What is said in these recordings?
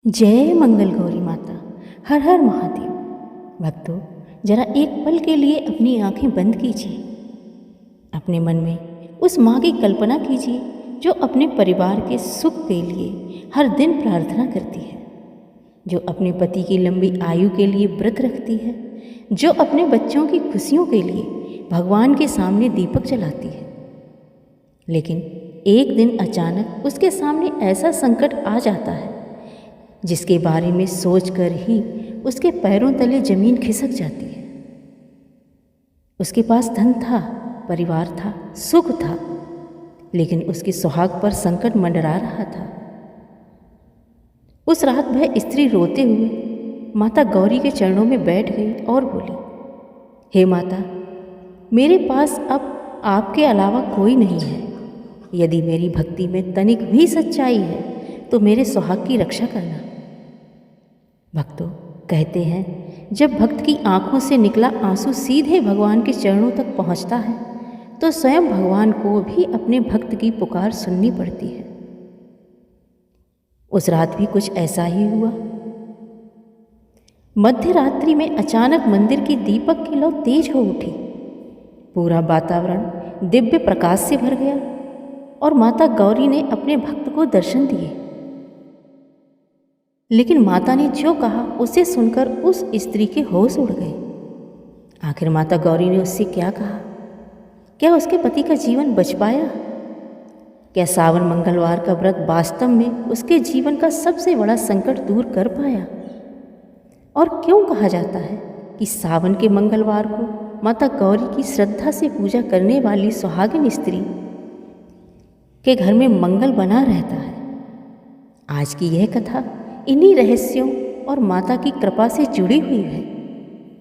जय मंगल गौरी माता। हर हर महादेव। भक्तों, जरा एक पल के लिए अपनी आंखें बंद कीजिए। अपने मन में उस माँ की कल्पना कीजिए जो अपने परिवार के सुख के लिए हर दिन प्रार्थना करती है, जो अपने पति की लंबी आयु के लिए व्रत रखती है, जो अपने बच्चों की खुशियों के लिए भगवान के सामने दीपक जलाती है। लेकिन एक दिन अचानक उसके सामने ऐसा संकट आ जाता है जिसके बारे में सोचकर ही उसके पैरों तले जमीन खिसक जाती है। उसके पास धन था, परिवार था, सुख था, लेकिन उसके सुहाग पर संकट मंडरा रहा था। उस रात वह स्त्री रोते हुए माता गौरी के चरणों में बैठ गई और बोली, हे माता, मेरे पास अब आपके अलावा कोई नहीं है। यदि मेरी भक्ति में तनिक भी सच्चाई है तो मेरे सुहाग की रक्षा करना। भक्तों, कहते हैं जब भक्त की आंखों से निकला आंसू सीधे भगवान के चरणों तक पहुंचता है तो स्वयं भगवान को भी अपने भक्त की पुकार सुननी पड़ती है। उस रात भी कुछ ऐसा ही हुआ। मध्य रात्रि में अचानक मंदिर की दीपक की लौ तेज हो उठी। पूरा वातावरण दिव्य प्रकाश से भर गया और माता गौरी ने अपने भक्त को दर्शन दिए। लेकिन माता ने जो कहा उसे सुनकर उस स्त्री के होश उड़ गए। आखिर माता गौरी ने उससे क्या कहा? क्या उसके पति का जीवन बच पाया? क्या सावन मंगलवार का व्रत वास्तव में उसके जीवन का सबसे बड़ा संकट दूर कर पाया? और क्यों कहा जाता है कि सावन के मंगलवार को माता गौरी की श्रद्धा से पूजा करने वाली सुहागिन स्त्री के घर में मंगल बना रहता है? आज की यह कथा इन्हीं रहस्यों और माता की कृपा से जुड़ी हुई है।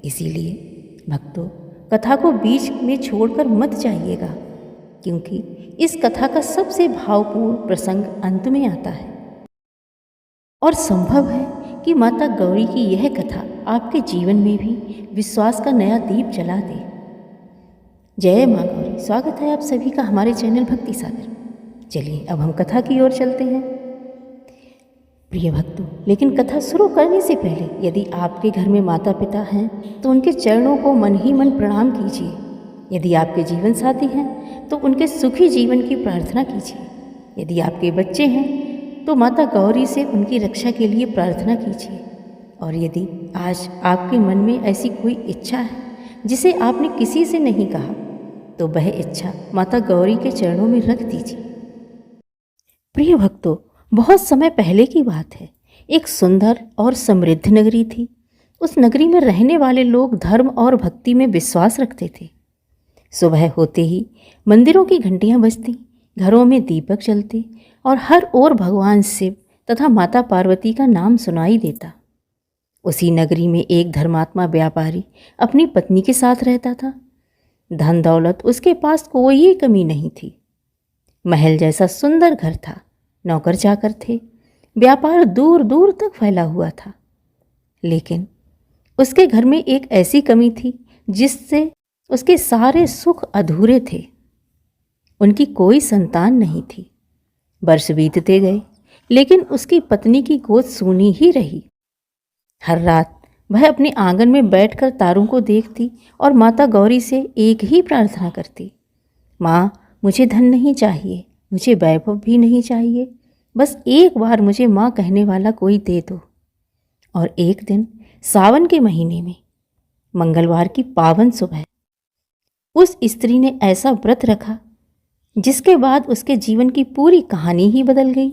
इसीलिए भक्तों, कथा को बीच में छोड़कर मत जाइएगा, क्योंकि इस कथा का सबसे भावपूर्ण प्रसंग अंत में आता है और संभव है कि माता गौरी की यह कथा आपके जीवन में भी विश्वास का नया दीप जला दे। जय माँ गौरी। स्वागत है आप सभी का हमारे चैनल भक्ति सागर। चलिए अब हम कथा की ओर चलते हैं। प्रिय भक्तों, लेकिन कथा शुरू करने से पहले यदि आपके घर में माता पिता हैं तो उनके चरणों को मन ही मन प्रणाम कीजिए। यदि आपके जीवन साथी हैं तो उनके सुखी जीवन की प्रार्थना कीजिए। यदि आपके बच्चे हैं तो माता गौरी से उनकी रक्षा के लिए प्रार्थना कीजिए। और यदि आज आपके मन में ऐसी कोई इच्छा है जिसे आपने किसी से नहीं कहा तो वह इच्छा माता गौरी के चरणों में रख दीजिए। प्रिय भक्तों, बहुत समय पहले की बात है। एक सुंदर और समृद्ध नगरी थी। उस नगरी में रहने वाले लोग धर्म और भक्ति में विश्वास रखते थे। सुबह होते ही मंदिरों की घंटियां बजती, घरों में दीपक जलते और हर ओर भगवान शिव तथा माता पार्वती का नाम सुनाई देता। उसी नगरी में एक धर्मात्मा व्यापारी अपनी पत्नी के साथ रहता था। धन दौलत उसके पास कोई कमी नहीं थी। महल जैसा सुंदर घर था, नौकर चाकर थे, व्यापार दूर दूर तक फैला हुआ था। लेकिन उसके घर में एक ऐसी कमी थी जिससे उसके सारे सुख अधूरे थे। उनकी कोई संतान नहीं थी। वर्ष बीतते गए, लेकिन उसकी पत्नी की गोद सूनी ही रही। हर रात वह अपने आंगन में बैठकर तारों को देखती और माता गौरी से एक ही प्रार्थना करती, माँ, मुझे धन नहीं चाहिए, मुझे वैभव भी नहीं चाहिए, बस एक बार मुझे माँ कहने वाला कोई दे दो। और एक दिन सावन के महीने में मंगलवार की पावन सुबह उस स्त्री ने ऐसा व्रत रखा जिसके बाद उसके जीवन की पूरी कहानी ही बदल गई।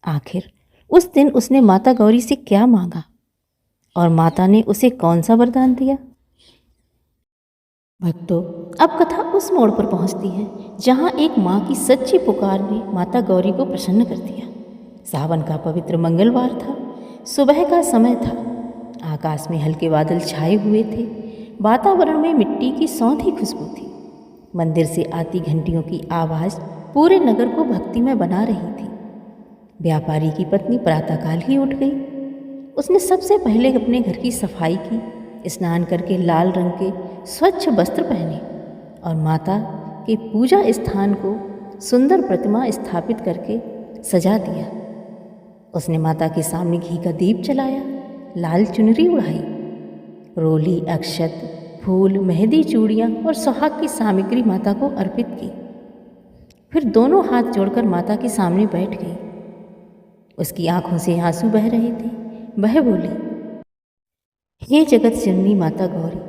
आखिर उस दिन उसने माता गौरी से क्या मांगा और माता ने उसे कौन सा वरदान दिया? भक्तों, अब कथा उस मोड़ पर पहुंचती है जहां एक माँ की सच्ची पुकार ने माता गौरी को प्रसन्न कर दिया। सावन का पवित्र मंगलवार था। सुबह का समय था। आकाश में हल्के बादल छाए हुए थे। वातावरण में मिट्टी की सौंधी खुशबू थी। मंदिर से आती घंटियों की आवाज़ पूरे नगर को भक्तिमय बना रही थी। व्यापारी की पत्नी प्रातःकाल ही उठ गई। उसने सबसे पहले अपने घर की सफाई की, स्नान करके लाल रंग के स्वच्छ वस्त्र पहने और माता के पूजा स्थान को सुंदर प्रतिमा स्थापित करके सजा दिया। उसने माता के सामने घी का दीप जलाया, लाल चुनरी उड़ाई, रोली, अक्षत, फूल, मेहंदी, चूड़ियाँ और सुहाग की सामग्री माता को अर्पित की। फिर दोनों हाथ जोड़कर माता के सामने बैठ गई। उसकी आंखों से आंसू बह रहे थे। वह बोली, हे जगत जननी माता गौरी,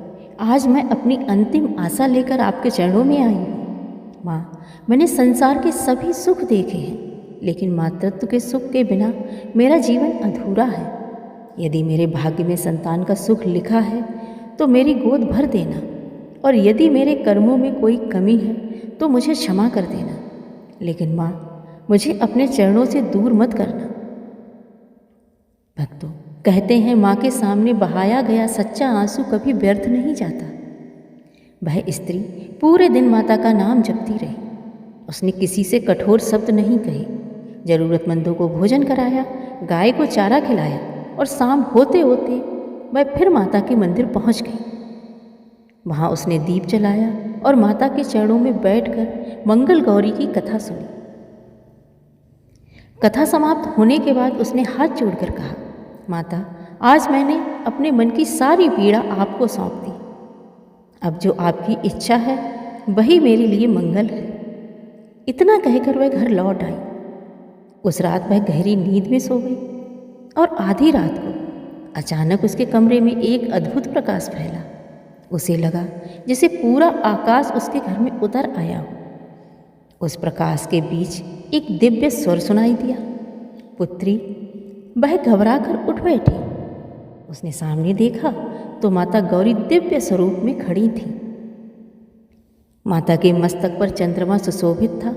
आज मैं अपनी अंतिम आशा लेकर आपके चरणों में आई हूँ। माँ, मैंने संसार के सभी सुख देखे हैं, लेकिन मातृत्व के सुख के बिना मेरा जीवन अधूरा है। यदि मेरे भाग्य में संतान का सुख लिखा है तो मेरी गोद भर देना, और यदि मेरे कर्मों में कोई कमी है तो मुझे क्षमा कर देना, लेकिन माँ, मुझे अपने चरणों से दूर मत करना। भक्तों, कहते हैं माँ के सामने बहाया गया सच्चा आंसू कभी व्यर्थ नहीं जाता। वह स्त्री पूरे दिन माता का नाम जपती रही। उसने किसी से कठोर शब्द नहीं कहे, जरूरतमंदों को भोजन कराया, गाय को चारा खिलाया, और शाम होते होते वह फिर माता के मंदिर पहुंच गई। वहाँ उसने दीप जलाया और माता के चरणों में बैठकर मंगल गौरी की कथा सुनी। कथा समाप्त होने के बाद उसने हाथ जोड़कर कहा, माता, आज मैंने अपने मन की सारी पीड़ा आपको सौंप दी। अब जो आपकी इच्छा है वही मेरे लिए मंगल है। इतना कहकर वह घर लौट आई। उस रात वह गहरी नींद में सो गई और आधी रात को अचानक उसके कमरे में एक अद्भुत प्रकाश फैला। उसे लगा जैसे पूरा आकाश उसके घर में उतर आया हो। उस प्रकाश के बीच एक दिव्य स्वर सुनाई दिया, पुत्री। वह घबरा कर उठ बैठी। उसने सामने देखा तो माता गौरी दिव्य स्वरूप में खड़ी थी। माता के मस्तक पर चंद्रमा सुशोभित था,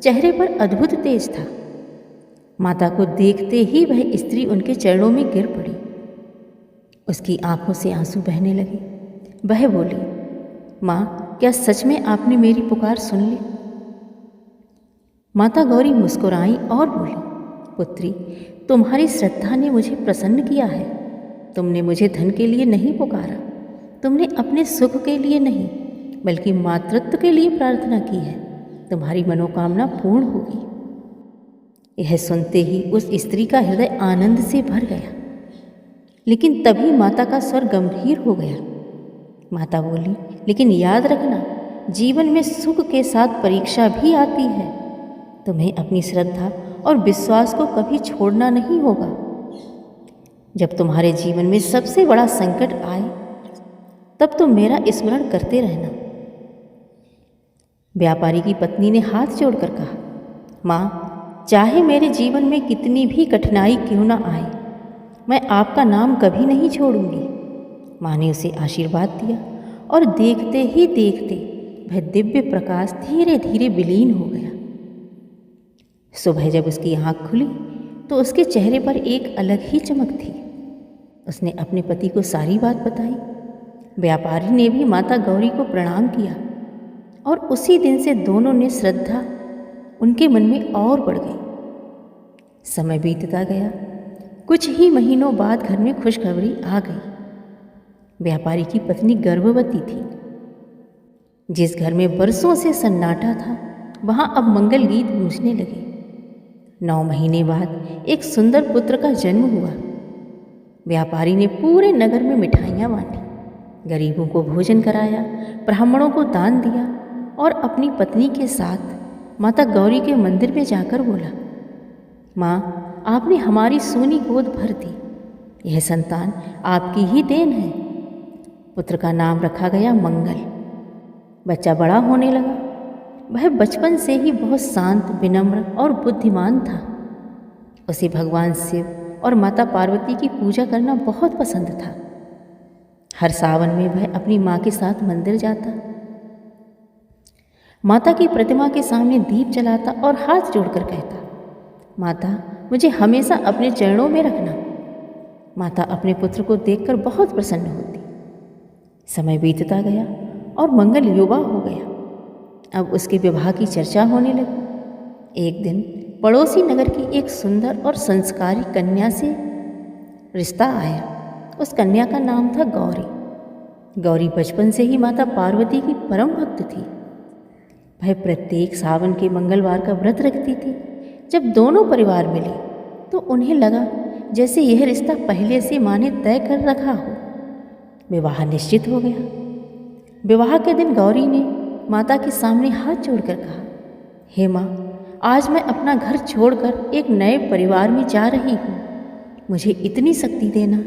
चेहरे पर अद्भुत तेज था। माता को देखते ही वह स्त्री उनके चरणों में गिर पड़ी। उसकी आंखों से आंसू बहने लगे। वह बोली, माँ, क्या सच में आपने मेरी पुकार सुन ली? माता गौरी मुस्कुराई और बोली, पुत्री, तुम्हारी श्रद्धा ने मुझे प्रसन्न किया है। तुमने मुझे धन के लिए नहीं पुकारा, तुमने अपने सुख के लिए नहीं बल्कि मातृत्व के लिए प्रार्थना की है। तुम्हारी मनोकामना पूर्ण होगी। यह सुनते ही उस स्त्री का हृदय आनंद से भर गया। लेकिन तभी माता का स्वर गंभीर हो गया। माता बोली, लेकिन याद रखना, जीवन में सुख के साथ परीक्षा भी आती है। तुम्हें अपनी श्रद्धा और विश्वास को कभी छोड़ना नहीं होगा। जब तुम्हारे जीवन में सबसे बड़ा संकट आए तब तुम मेरा स्मरण करते रहना। व्यापारी की पत्नी ने हाथ जोड़कर कहा, माँ, चाहे मेरे जीवन में कितनी भी कठिनाई क्यों ना आए, मैं आपका नाम कभी नहीं छोड़ूंगी। माँ ने उसे आशीर्वाद दिया और देखते ही देखते वह दिव्य प्रकाश धीरे धीरे विलीन हो गया। सुबह जब उसकी आँख खुली तो उसके चेहरे पर एक अलग ही चमक थी। उसने अपने पति को सारी बात बताई। व्यापारी ने भी माता गौरी को प्रणाम किया और उसी दिन से दोनों ने श्रद्धा उनके मन में और बढ़ गई। समय बीतता गया। कुछ ही महीनों बाद घर में खुशखबरी आ गई। व्यापारी की पत्नी गर्भवती थी। जिस घर में बरसों से सन्नाटा था, वहाँ अब मंगल गीत गूंजने लगे। 9 महीने बाद एक सुंदर पुत्र का जन्म हुआ। व्यापारी ने पूरे नगर में मिठाइयाँ बांटी, गरीबों को भोजन कराया, ब्राह्मणों को दान दिया और अपनी पत्नी के साथ माता गौरी के मंदिर में जाकर बोला, माँ, आपने हमारी सूनी गोद भर दी। यह संतान आपकी ही देन है। पुत्र का नाम रखा गया मंगल। बच्चा बड़ा होने लगा। वह बचपन से ही बहुत शांत, विनम्र और बुद्धिमान था। उसे भगवान शिव और माता पार्वती की पूजा करना बहुत पसंद था। हर सावन में वह अपनी माँ के साथ मंदिर जाता, माता की प्रतिमा के सामने दीप जलाता और हाथ जोड़कर कहता, माता, मुझे हमेशा अपने चरणों में रखना। माता अपने पुत्र को देखकर बहुत प्रसन्न होती। समय बीतता गया और मंगल युवा हो गया। अब उसके विवाह की चर्चा होने लगी। एक दिन पड़ोसी नगर की एक सुंदर और संस्कारी कन्या से रिश्ता आया। उस कन्या का नाम था गौरी। गौरी बचपन से ही माता पार्वती की परम भक्त थी। वह प्रत्येक सावन के मंगलवार का व्रत रखती थी। जब दोनों परिवार मिले तो उन्हें लगा जैसे यह रिश्ता पहले से माँ ने तय कर रखा हो। विवाह निश्चित हो गया। विवाह के दिन गौरी ने माता के सामने हाथ जोड़कर कहा, हे माँ, आज मैं अपना घर छोड़कर एक नए परिवार में जा रही हूँ। मुझे इतनी शक्ति देना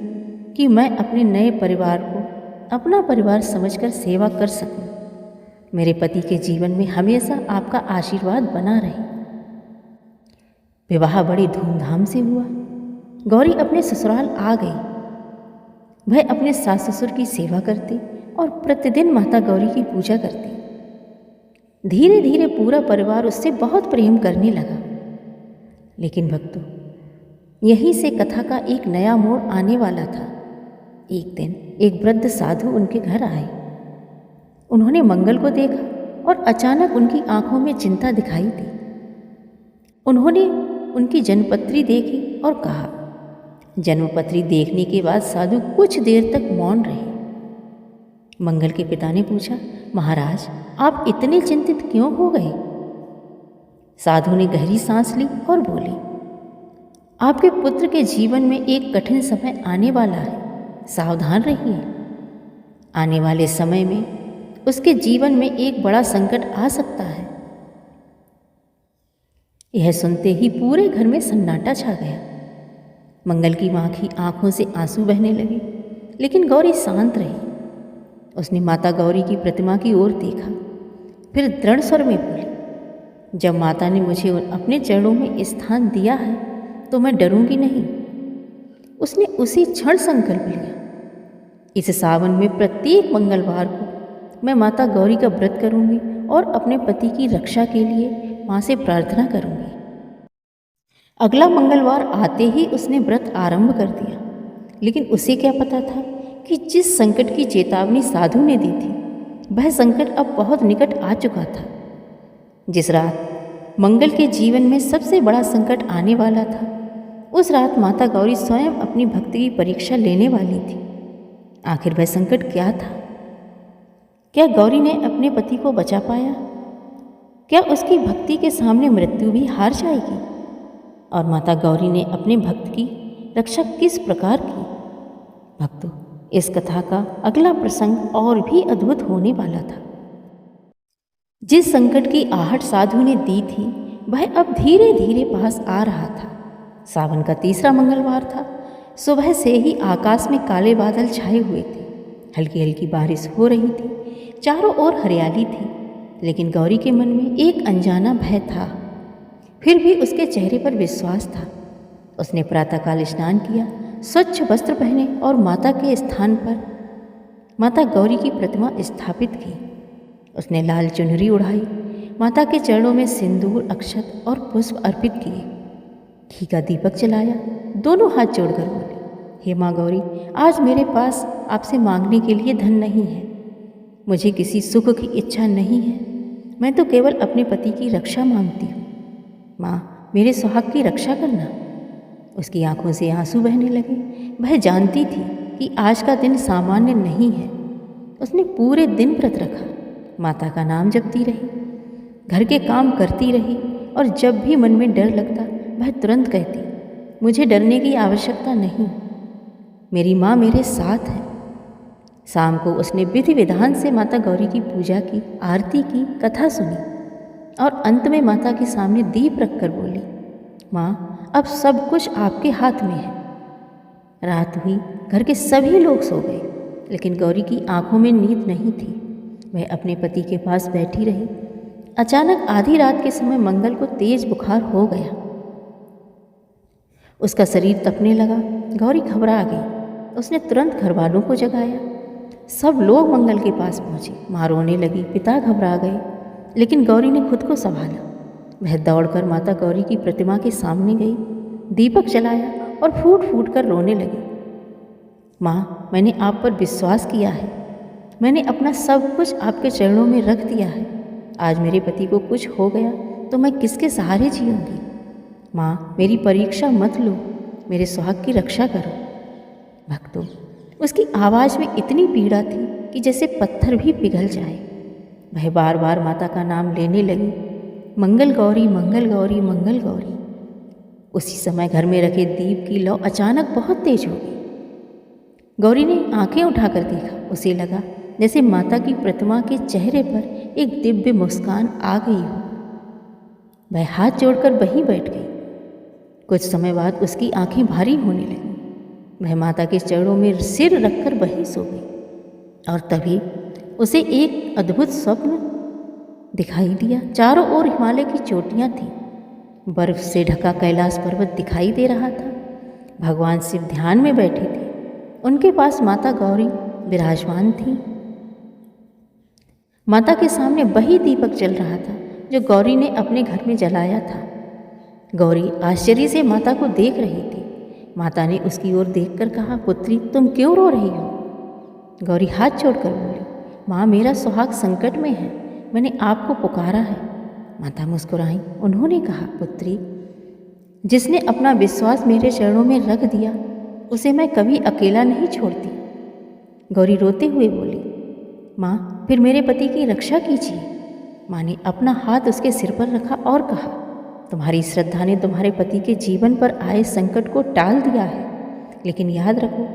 कि मैं अपने नए परिवार को अपना परिवार समझकर सेवा कर सकूं। मेरे पति के जीवन में हमेशा आपका आशीर्वाद बना रहे। विवाह बड़ी धूमधाम से हुआ। गौरी अपने ससुराल आ गई। वह अपने सास ससुर की सेवा करती और प्रतिदिन माता गौरी की पूजा करती। धीरे धीरे पूरा परिवार उससे बहुत प्रेम करने लगा। लेकिन भक्तों, यहीं से कथा का एक नया मोड़ आने वाला था। एक दिन एक वृद्ध साधु उनके घर आए। उन्होंने मंगल को देखा और अचानक उनकी आंखों में चिंता दिखाई दी। उन्होंने उनकी जन्मपत्री देखी और कहा। जन्मपत्री देखने के बाद साधु कुछ देर तक मौन रहे। मंगल के पिता ने पूछा, महाराज, आप इतने चिंतित क्यों हो गए? साधु ने गहरी सांस ली और बोले, आपके पुत्र के जीवन में एक कठिन समय आने वाला है, सावधान रहिए। आने वाले समय में उसके जीवन में एक बड़ा संकट आ सकता है। यह सुनते ही पूरे घर में सन्नाटा छा गया। मंगल की माँ की आंखों से आंसू बहने लगे, लेकिन गौरी शांत रही। उसने माता गौरी की प्रतिमा की ओर देखा, फिर दृढ़ स्वर में बोली, जब माता ने मुझे अपने चरणों में स्थान दिया है तो मैं डरूंगी नहीं। उसने उसी क्षण संकल्प लिया, इस सावन में प्रत्येक मंगलवार को मैं माता गौरी का व्रत करूंगी और अपने पति की रक्षा के लिए माँ से प्रार्थना करूंगी। अगला मंगलवार आते ही उसने व्रत आरंभ कर दिया। लेकिन उसे क्या पता था कि जिस संकट की चेतावनी साधु ने दी थी, वह संकट अब बहुत निकट आ चुका था। जिस रात मंगल के जीवन में सबसे बड़ा संकट आने वाला था, उस रात माता गौरी स्वयं अपनी भक्ति की परीक्षा लेने वाली थी। आखिर वह संकट क्या था? क्या गौरी ने अपने पति को बचा पाया? क्या उसकी भक्ति के सामने मृत्यु भी हार जाएगी? और माता गौरी ने अपने भक्त की रक्षा किस प्रकार की? भक्तों, इस कथा का अगला प्रसंग और भी अद्भुत होने वाला था। जिस संकट की आहट साधु ने दी थी, वह अब धीरे धीरे पास आ रहा था। सावन का तीसरा मंगलवार था। सुबह से ही आकाश में काले बादल छाए हुए थे। हल्की हल्की बारिश हो रही थी। चारों ओर हरियाली थी, लेकिन गौरी के मन में एक अनजाना भय था। फिर भी उसके चेहरे पर विश्वास था। उसने प्रातःकाल स्नान किया, स्वच्छ वस्त्र पहने और माता के स्थान पर माता गौरी की प्रतिमा स्थापित की। उसने लाल चुनरी उड़ाई, माता के चरणों में सिंदूर, अक्षत और पुष्प अर्पित किए। घी का दीपक जलाया, दोनों हाथ जोड़कर बोले, हे माँ गौरी, आज मेरे पास आपसे मांगने के लिए धन नहीं है। मुझे किसी सुख की इच्छा नहीं है। मैं तो केवल अपने पति की रक्षा मांगती हूँ। माँ, मेरे सुहाग की रक्षा करना। उसकी आंखों से आंसू बहने लगे। वह जानती थी कि आज का दिन सामान्य नहीं है। उसने पूरे दिन व्रत रखा, माता का नाम जपती रही, घर के काम करती रही और जब भी मन में डर लगता वह तुरंत कहती, मुझे डरने की आवश्यकता नहीं, मेरी माँ मेरे साथ है। शाम को उसने विधि विधान से माता गौरी की पूजा की, आरती की, कथा सुनी और अंत में माता के सामने दीप रखकर बोली, माँ, अब सब कुछ आपके हाथ में है। रात हुई, घर के सभी लोग सो गए, लेकिन गौरी की आंखों में नींद नहीं थी। वह अपने पति के पास बैठी रही। अचानक आधी रात के समय मंगल को तेज बुखार हो गया। उसका शरीर तपने लगा। गौरी घबरा गई। उसने तुरंत घर वालों को जगाया। सब लोग मंगल के पास पहुंचे। माँ रोने लगी, पिता घबरा गए, लेकिन गौरी ने खुद को संभाला। वह दौड़कर माता गौरी की प्रतिमा के सामने गई, दीपक जलाया और फूट फूट कर रोने लगी। माँ, मैंने आप पर विश्वास किया है। मैंने अपना सब कुछ आपके चरणों में रख दिया है। आज मेरे पति को कुछ हो गया तो मैं किसके सहारे जीऊँगी? माँ, मेरी परीक्षा मत लो, मेरे सुहाग की रक्षा करो। भक्तों, उसकी आवाज़ में इतनी पीड़ा थी कि जैसे पत्थर भी पिघल जाए। वह बार बार माता का नाम लेने लगी, मंगल गौरी, मंगल गौरी, मंगल गौरी। उसी समय घर में रखे दीप की लौ अचानक बहुत तेज हो गई। गौरी ने आंखें उठाकर देखा। उसे लगा जैसे माता की प्रतिमा के चेहरे पर एक दिव्य मुस्कान आ गई हो। वह हाथ जोड़कर वहीं बैठ गई। कुछ समय बाद उसकी आंखें भारी होने लगीं। वह माता के चरणों में सिर रखकर वहीं सो गई। और तभी उसे एक अद्भुत स्वप्न दिखाई दिया। चारों ओर हिमालय की चोटियां थीं। बर्फ से ढका कैलाश पर्वत दिखाई दे रहा था। भगवान शिव ध्यान में बैठे थे। उनके पास माता गौरी विराजमान थी। माता के सामने वही दीपक जल रहा था जो गौरी ने अपने घर में जलाया था। गौरी आश्चर्य से माता को देख रही थी। माता ने उसकी ओर देखकर कहा, पुत्री तुम क्यों रो रही हो? गौरी हाथ जोड़कर बोली, माँ मेरा सुहाग संकट में है, मैंने आपको पुकारा है। माता मुस्कुराई। उन्होंने कहा, पुत्री जिसने अपना विश्वास मेरे चरणों में रख दिया उसे मैं कभी अकेला नहीं छोड़ती। गौरी रोते हुए बोली, माँ फिर मेरे पति की रक्षा कीजिए। माँ ने अपना हाथ उसके सिर पर रखा और कहा, तुम्हारी श्रद्धा ने तुम्हारे पति के जीवन पर आए संकट को टाल दिया है, लेकिन याद रखो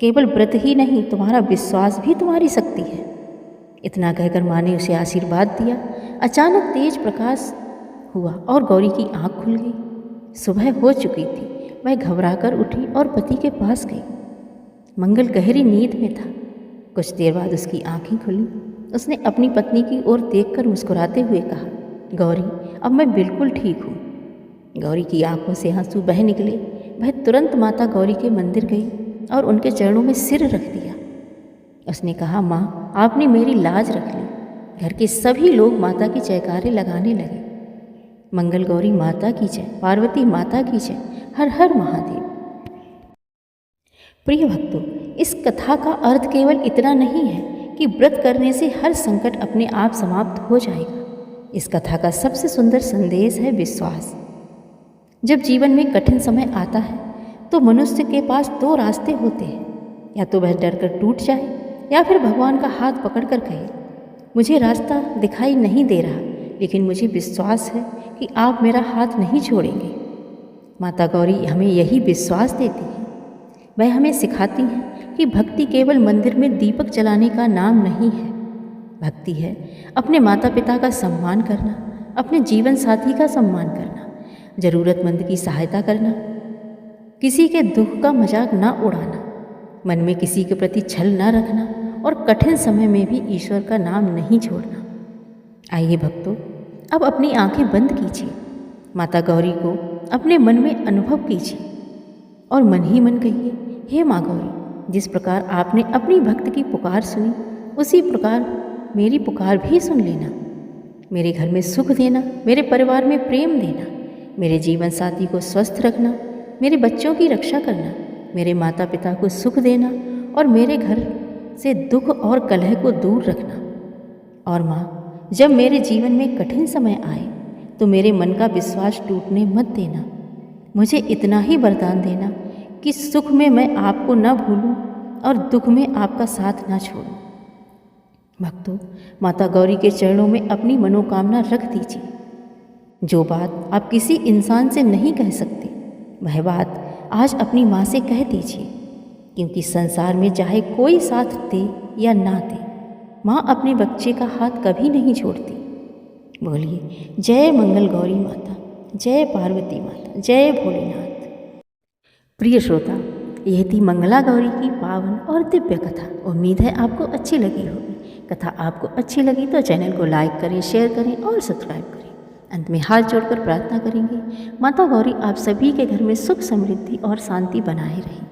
केवल व्रत ही नहीं तुम्हारा विश्वास भी तुम्हारी शक्ति है। इतना कहकर माँ ने उसे आशीर्वाद दिया। अचानक तेज प्रकाश हुआ और गौरी की आंख खुल गई। सुबह हो चुकी थी। वह घबराकर उठी और पति के पास गई। मंगल गहरी नींद में था। कुछ देर बाद उसकी आंखें खुली। उसने अपनी पत्नी की ओर देखकर मुस्कुराते हुए कहा, गौरी अब मैं बिल्कुल ठीक हूँ। गौरी की आंखों से आंसू बह निकले। वह तुरंत माता गौरी के मंदिर गई और उनके चरणों में सिर रख दिया। उसने कहा, माँ आपने मेरी लाज रख ली। घर के सभी लोग माता की जयकारे लगाने लगे। मंगल गौरी माता की जय, पार्वती माता की जय, हर हर महादेव। प्रिय भक्तों, इस कथा का अर्थ केवल इतना नहीं है कि व्रत करने से हर संकट अपने आप समाप्त हो जाएगा। इस कथा का सबसे सुंदर संदेश है विश्वास। जब जीवन में कठिन समय आता है तो मनुष्य के पास दो रास्ते होते हैं, या तो वह डरकर टूट जाए या फिर भगवान का हाथ पकड़कर कहे, मुझे रास्ता दिखाई नहीं दे रहा लेकिन मुझे विश्वास है कि आप मेरा हाथ नहीं छोड़ेंगे। माता गौरी हमें यही विश्वास देती है। वह हमें सिखाती हैं कि भक्ति केवल मंदिर में दीपक जलाने का नाम नहीं है। भक्ति है अपने माता पिता का सम्मान करना, अपने जीवन साथी का सम्मान करना, ज़रूरतमंद की सहायता करना, किसी के दुख का मजाक ना उड़ाना, मन में किसी के प्रति छल ना रखना और कठिन समय में भी ईश्वर का नाम नहीं छोड़ना। आइए भक्तों, अब अपनी आंखें बंद कीजिए। माता गौरी को अपने मन में अनुभव कीजिए और मन ही मन कहिए, हे माँ गौरी, जिस प्रकार आपने अपनी भक्त की पुकार सुनी उसी प्रकार मेरी पुकार भी सुन लेना। मेरे घर में सुख देना, मेरे परिवार में प्रेम देना, मेरे जीवन साथी को स्वस्थ रखना, मेरे बच्चों की रक्षा करना, मेरे माता पिता को सुख देना और मेरे घर से दुख और कलह को दूर रखना। और माँ, जब मेरे जीवन में कठिन समय आए तो मेरे मन का विश्वास टूटने मत देना। मुझे इतना ही वरदान देना कि सुख में मैं आपको न भूलूं और दुख में आपका साथ न छोड़ूं। भक्तों, माता गौरी के चरणों में अपनी मनोकामना रख दीजिए। जो बात आप किसी इंसान से नहीं कह सकते वह बात आज अपनी माँ से कह दीजिए, क्योंकि संसार में चाहे कोई साथ दे या ना दे, माँ अपने बच्चे का हाथ कभी नहीं छोड़ती। बोलिए जय मंगल गौरी माता, जय पार्वती माता, जय भोलेनाथ। प्रिय श्रोता, यह थी मंगला गौरी की पावन और दिव्य कथा। उम्मीद है आपको अच्छी लगी होगी। कथा आपको अच्छी लगी तो चैनल को लाइक करें, शेयर करें और सब्सक्राइब करें। अंत में हाथ जोड़कर प्रार्थना करेंगे, माता गौरी आप सभी के घर में सुख समृद्धि और शांति बनाए रहे।